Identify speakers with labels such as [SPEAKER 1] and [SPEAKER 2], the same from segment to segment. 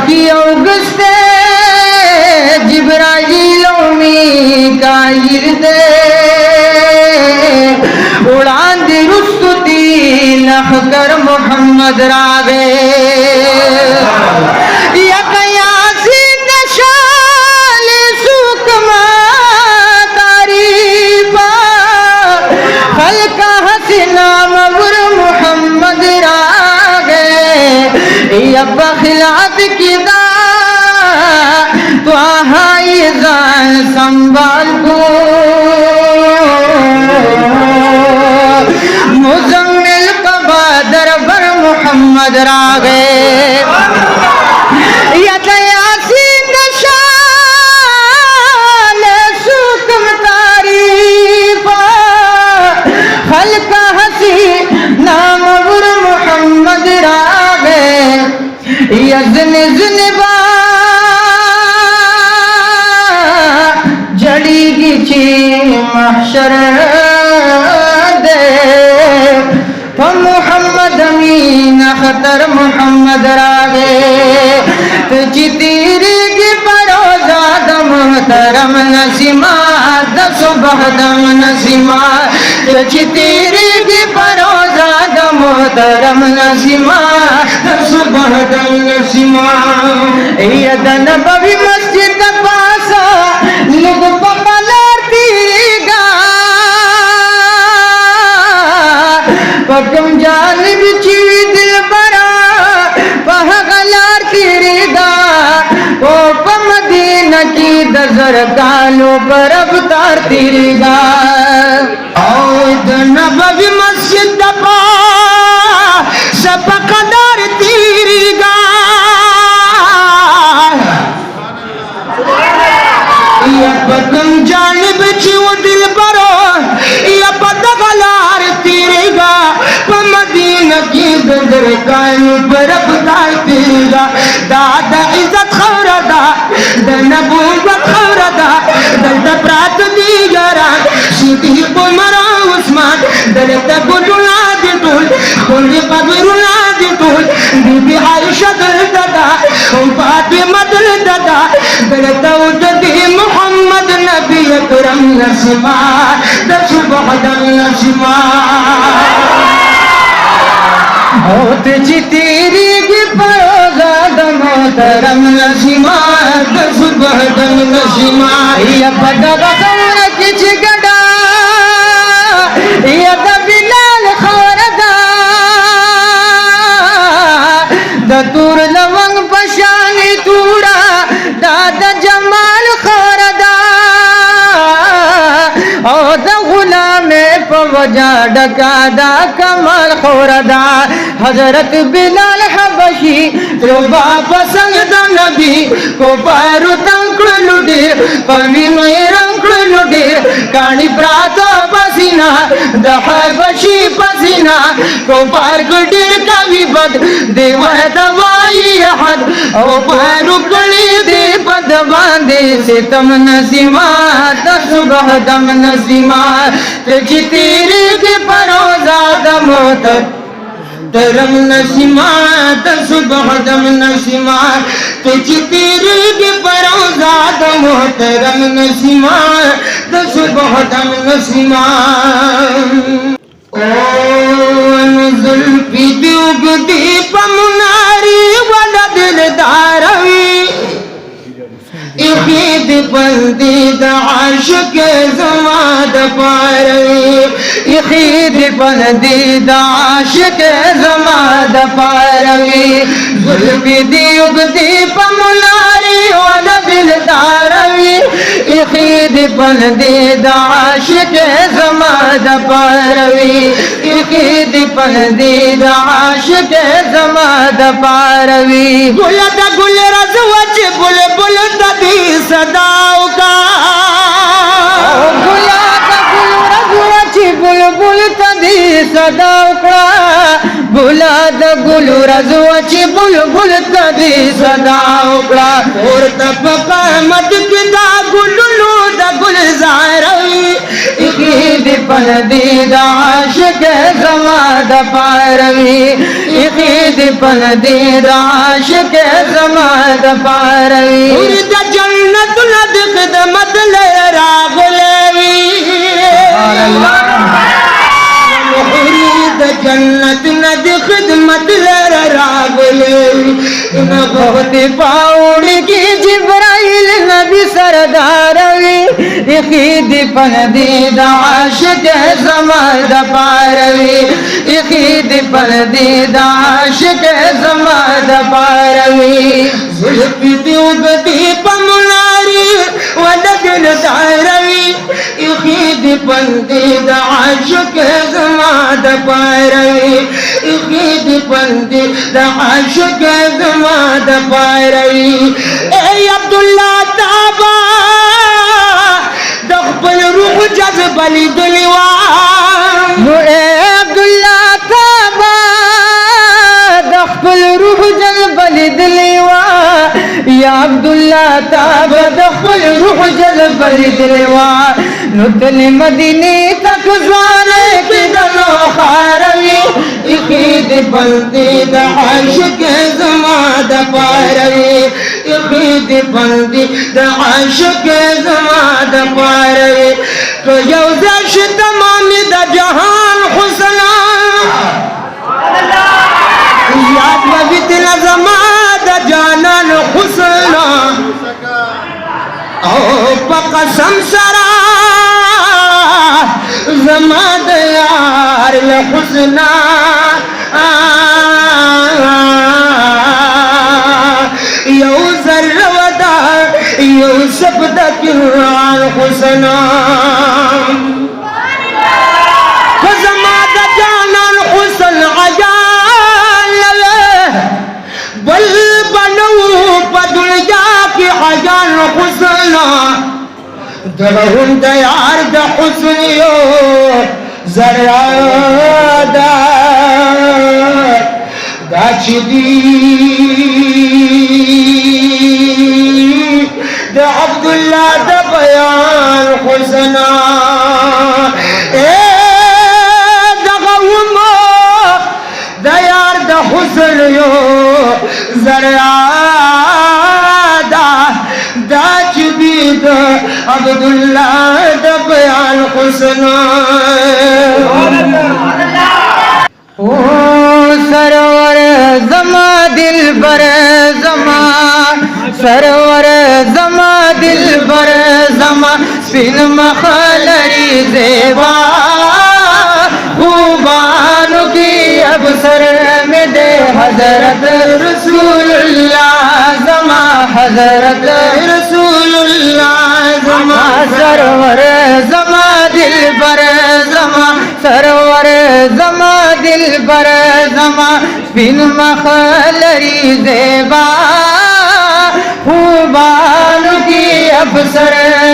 [SPEAKER 1] की औगस्ते जिब्राइल मीकाईल दे उड़ान दी रुस्तुती लखकर मोहम्मद रागे बखिलात की दा तो हाई जान संभाल को मुजम्मिल का बदर बर मोहम्मद रागे यासीन शान सुकम तारीफ खल्का हसी नाम बर मोहम्मद रागे यज़न ज़नबा जड़ी गिची महशर दे तो मोहम्मद अमीन खतर मोहम्मद रागे तुझी तीरी की परोजा दम तरम नसीमा दसुबह दम नसीमा तुझी तीरी की परोजा दम तरम नसीमा सुबह दम नसीमा यदन बवी मस्जिद पासा लोग पपलती गा पकम जालिब चीवी दिल बरा पहगलार तिरेगा ओ मदीना की दजर कालो पर अवतार तिरेगा ओ यदन बवी मस्जिद पा सब कदर तीरीगा या पदम जानिब चीव दिल बरो या पदगलार तीरेगा मदीना की दर कायम पर अवतार तीरेगा दादा इज्जत खौरदा नबूवत खौरदा दर्द प्रात दीगरा सीधी बुमरा उस्मान दर्द गुडुला दिटुल बोली पगरुला दिटुल बीबी आयशा दर्दा फातिमा दर्दा दर्द उददी मोहम्मद नबी अकरम नसीमा दसुबह दम नसीमा होत तेरी की परोजा दम तरम नसीमा दसुबह दम नसीमा या पदगा खौर किच गड़ा या बिलाल खौरदा दतूर लवंग पशानी तूड़ा दादा जमाल खौरदा ओ द गुलाम पवजा डकादा कमल खौरदा हजरत बिलाल हबशी रुबा पसंद द नबी को पारु तंकड़ लुडी पवी में रंकड़ लुडी कानी प्रातो पसीना द हबशी पसीना को पार गुडी कवि बद देव दवाई हद ओ पारु कली दे पद बांधे से तम नसीमा दसुबह दम नसीमा तुझी तेरे के परोजा दम तरम नसीमा दसुबह दम नसीमा तुझी तेरे के परोजा दम तरम नसीमा दसुबह दम नसीमा ओ जुल्फी दुगदी पमुनारी वाला दिलदारवी इखीद बंदी दाशक ज़माद पारवी इखीद बंदी दाशक ज़माद पारवी जुल्फी दुगदी पमुनारी वाला दिलदारवी इखीद बंदी दाशक ज़माद पारवी इखीद बंदी दाशक ज़माद पारवी गुलद गुल रज़वच बुल बुल तदी सदाओ का गुलाब गुल रज़वच बुल बुल तदी सदाओ का बुलाद गुल रज़वच बुल बुल तदी सदाओ का और तब कामत किदा गुल दा गुलजार इखीद पनदीद आशिक ज़माद पारवी इखीद पनदीद आशिक ज़माद पारवी उर्द जन्नत लद खिदमत ले रागलेवी जन्नत नद खिदमत ले रागलेवी न बहुत पाउड़ की जिब्राइल नबी सरदारवी इखीद पनदीद आशिक ज़माद पारवी इखीद पनदीद आशिक ज़माद पारवी जुल्फ़ी उगती पमुनारी वदगन दारवी इखीद पनदीद आशिक ज़माद पारवी इखीद पनदीद आशिक ज़माद पारवी ए अब्दुल्ला ताबा दखबल रूह जज़बली दुलवा ए अब्दुल्ला ताबा दखबल रूह जज़बली दुलवा या अब्दुल्ला ताबा दखबल रूह जज़बली दुलवा नुतल मदीने तक ज़वाने की दलो खारवी इखीद पनदीद आशिक ज़माद पारवी इखीद पनदीद आशिक ज़माद पारवी तो यौज़श तमाम द जहान हुस्ना याद मबितल ज़माद जानन हुस्ना ओ पकसम सरा ज़माद यार हुस्ना यो ज़र्रवदा यो शब्द किरान हुस्ना ज़माद जानन हुस्न अजान बल बनो बदुनिया की अजान हुस्ना दलहुन Dayal the हुस्नियो ज़रादा गाचिदी the Abdullah the बयान हुस्ना ए दगवुमो Dayal the हुस्नियो ज़रादा दाचिदी the Abdullah the बयान हुस्ना ओ सरवर ज़मा दिल बर ज़मा सरवर ज़मा दिल बर ज़मा स्पिन मखलरी ज़ेबा खूबानों की अवसर में दे हज़रत रसूलुल्लाह ज़मा हज़रत रसूलुल्लाह ज़मा सरवर ज़मा दिल बर ज़मा सरवर ज़मा दिल बर ज़मा बिन मखलरी ज़ेबा खूबान की अवसर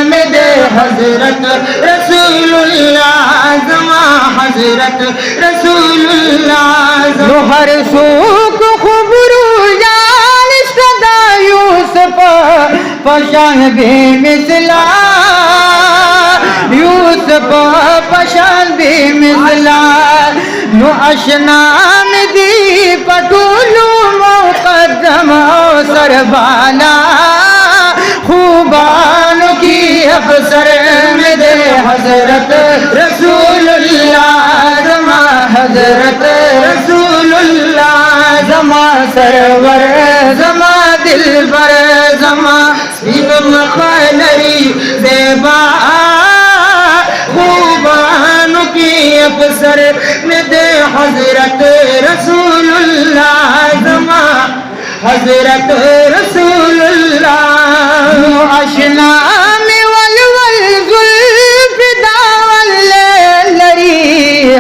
[SPEAKER 1] में दे हज़रत रसूलुल्लाह ज़मा हज़रत रसूलुल्लाह ज़मा हर सूक खुबरू यान सदा यूसुफ पशान बेमिसला यूसुफ पशान बेमिसला नु अशनाम दी पटुलू मुक़द्दम सरबाला खूबान की अवसर में दे हज़रत रसूलुल्लाह ज़मा हज़रत रसूलुल्लाह ज़मा सरवर ज़मा दिलबर ज़मा बिन मखलरी ज़ेबा खूबान की अवसर में दे हज़रत रसूलुल्लाह ज़मा हज़रत रसूलुल्लाह अशना में वल ज़ुल्फ़ दावल लरी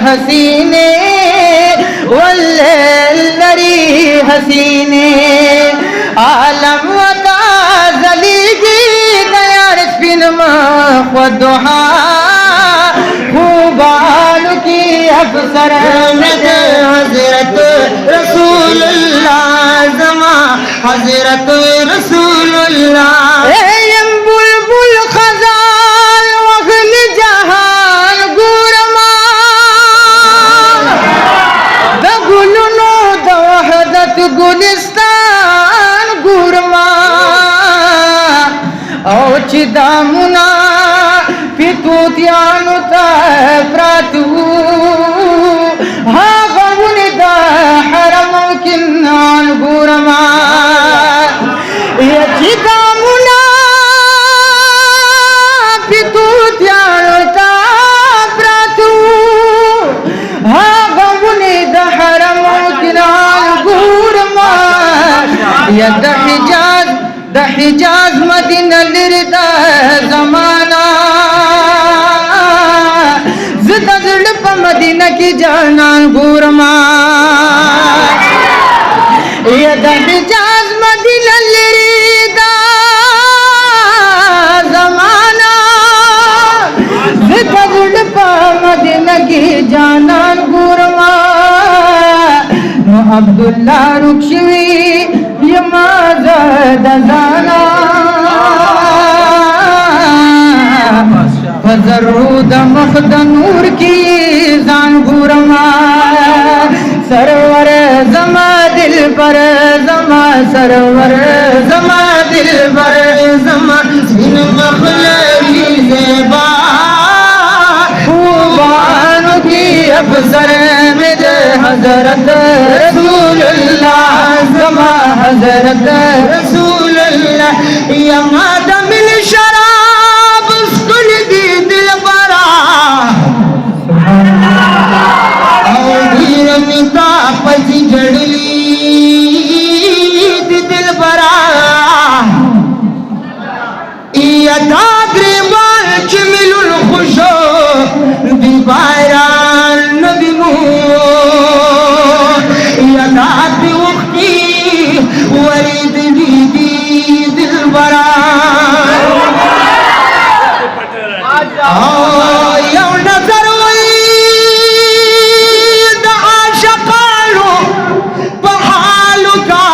[SPEAKER 1] हसीने वल्लरी हसीने आलम वता ज़लीगी दयार स्पिन मख़दुहा खूबान की अवसर में दे हज़रत रसूलुल्लाह ज़मा हज़रत रसूलुल्लाह बुलबुल खज़ान वग़ल जहान गुरम چې دامونه پیتوتیانو ته پراته هغه ونې د حرم او کنعان ګورما چې دامونه پیتوتیانو ته پراته هغه ونې د حرم او کنعان ګورما یا د حجاز مدینه لري د زمانہ زه د زړه په مدینه کې جانان ګورما یا د حجاز مدینه لري د زمانہ زه د زړه په مدینه کې جانان ګورما نو عبدالله رخشوي یما زد زانا فزرو د مخ د نور کی ځان ګورما سرور زما دل پر زما سرور زما دل پر زما سین مخلوی زیبا خوبانو کی افسر مد حضرت رسول اللہ زما حضرت رسول اللہ یا مادم الشراب اسکل دی دل برا او دیر متا پسی جڑلی دی دل برا یا تاگریبان چمل الخشو دی بائران نبی مو یا تاگری وقتی ورید دی دل برا یو نظر وید عاشقانو بحالو کا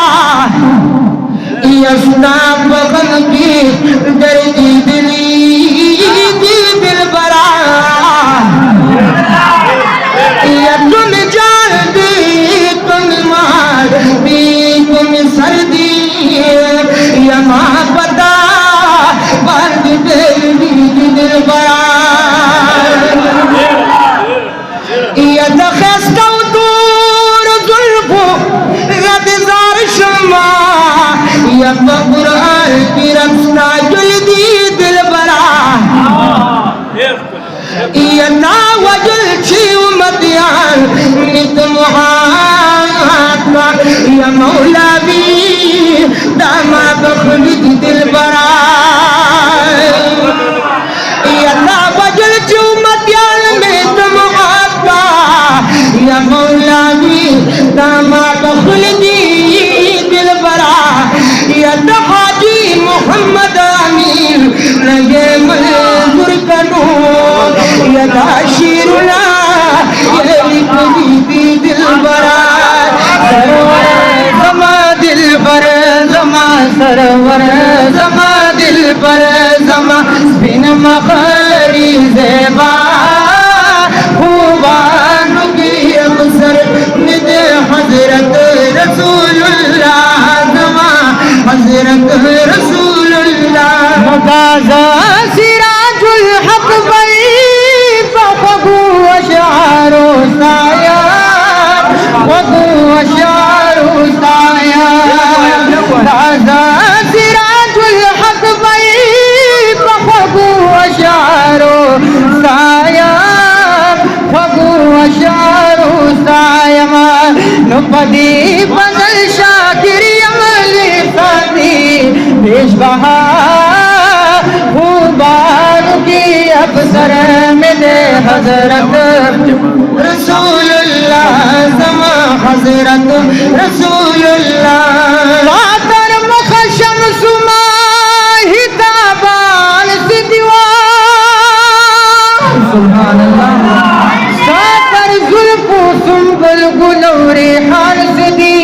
[SPEAKER 1] یسنا بغن کی دردی دلی دی دل برا یا تم جان دی تم مار بھی تم سردی یا ماں پتا بند دل برا یا دخستا دور ظلفو رد زار شما یا بقرآن کی رفسنا جلدی دل برا یا ناوجل چی امتیان نت محاکا یا مولا بی داما بخلد دل برا یا ناوجل چی امتیان نت محاکا یا مولا بی داما بخلد دل برا یا حاجی محمد امین لگے منظور کنو یا شیرنا یا لکلی دل برا سرور زما دل پر زما سرور زما دل پر زما بن مخلری زیبا خوبانو کی افسر ند حضرت رسول اللہ زما حضرت رسول اللہ مقاضا سراج الحق بئی فخو اشعارو سایا فخو اشعارو سایا مقاضا سراج الحق بئی فخو اشعارو سایا فخو اشعارو سایا نو پدی بدل شاکری عملی فاتی پیش بہا خوبانو کی افسر میں دے حضرت رسول اللہ زما حضرت رسول اللہ واتر مخشم سماہی تابان سی دیوان سبحان اللہ ساتر ظلف و سنبل گلوری حال سی دی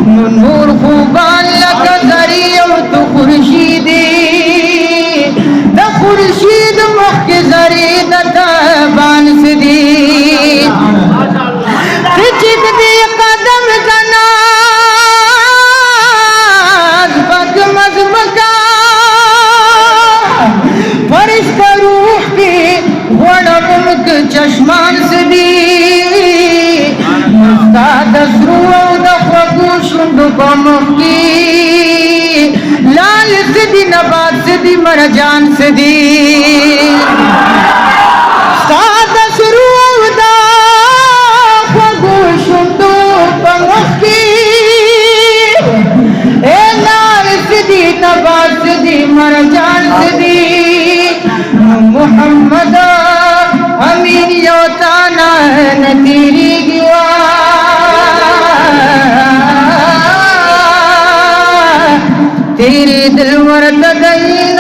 [SPEAKER 1] نور خوبان لکا ذریع تو خورشیدی دا خورشید مخ کے ذریع دا تابان سی دی چک دی قدم زناز بگ مزمکا सिदी नबात सिदी मरजान सिदी सादा शुरू उदा फगुशुंडू पंगकी ए नार सिदी नबात सिदी मरजान सिदी मोहम्मद अमीन योताना नतीरी गिवा तेरे दिल मरद दईन